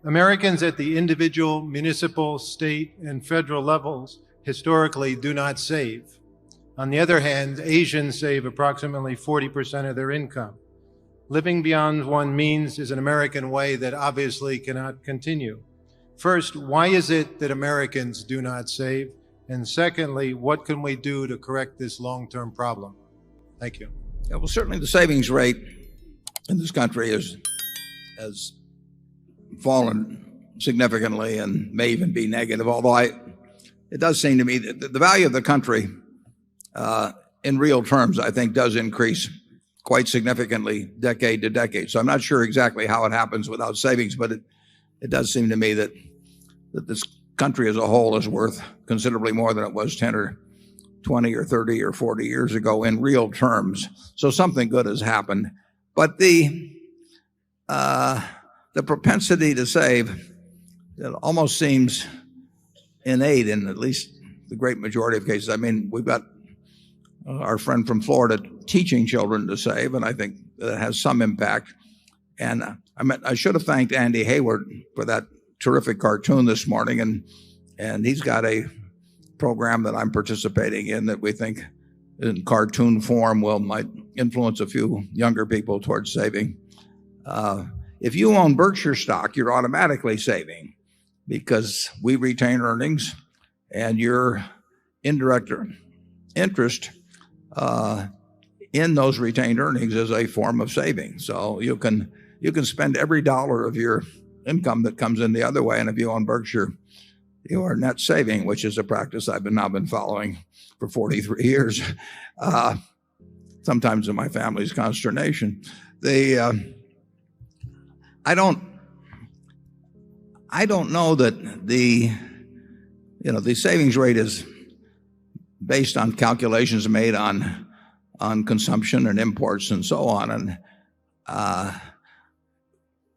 Americans at the individual, municipal, state, and federal levels historically do not save. On the other hand, Asians save approximately 40% of their income. Living beyond one's means is an American way that obviously cannot continue. First, why is it that Americans do not save? And secondly, what can we do to correct this long-term problem? Thank you. Yeah, well, certainly the savings rate in this country has fallen significantly and may even be negative, although it does seem to me that the value of the country in real terms, I think, does increase quite significantly decade to decade. So I'm not sure exactly how it happens without savings, but it does seem to me that this country as a whole is worth considerably more than it was 10 or 20 or 30 or 40 years ago in real terms. So something good has happened. But the propensity to save, it almost seems innate in at least the great majority of cases. I mean, we've got our friend from Florida teaching children to save, and I think that has some impact. And I should have thanked Andy Hayward for that terrific cartoon this morning, and he's got a program that I'm participating in that we think in cartoon form might influence a few younger people towards saving. If you own Berkshire stock, you're automatically saving because we retain earnings, and your indirect interest in those retained earnings is a form of saving. So you can spend every dollar of your income that comes in the other way, and if you own Berkshire, you are net saving, which is a practice I've now been following for 43 years, sometimes in my family's consternation. I don't know that the savings rate is based on calculations made on consumption and imports and so on. And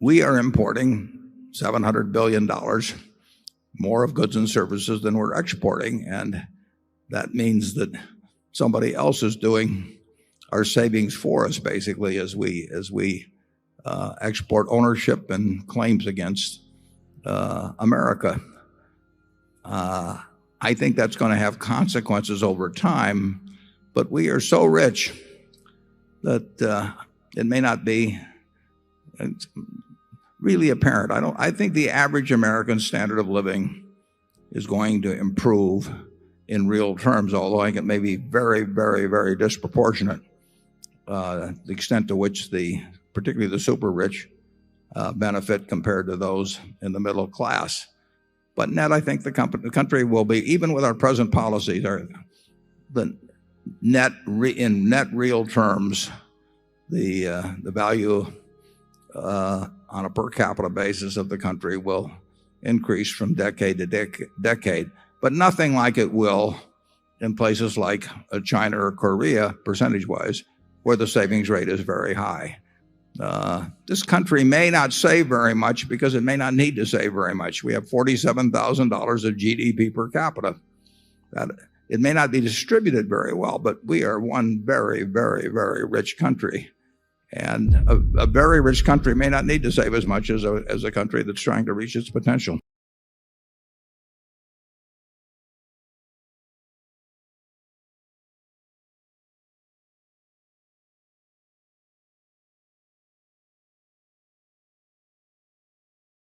we are importing $700 billion more of goods and services than we're exporting, and that means that somebody else is doing our savings for us, basically, as we export ownership and claims against America. I think that's going to have consequences over time, but we are so rich that it may not be really apparent. I think the average American standard of living is going to improve in real terms, although I think it may be very, very, very disproportionate, the extent to which particularly the super rich benefit compared to those in the middle class. But net, I think the country will be, even with our present policies, in net real terms, the value on a per capita basis of the country will increase from decade to decade, but nothing like it will in places like China or Korea, percentage-wise, where the savings rate is very high. This country may not save very much because it may not need to save very much. We have $47,000 of GDP per capita. It may not be distributed very well, but we are one very, very, very rich country. And a very rich country may not need to save as much as a country that's trying to reach its potential.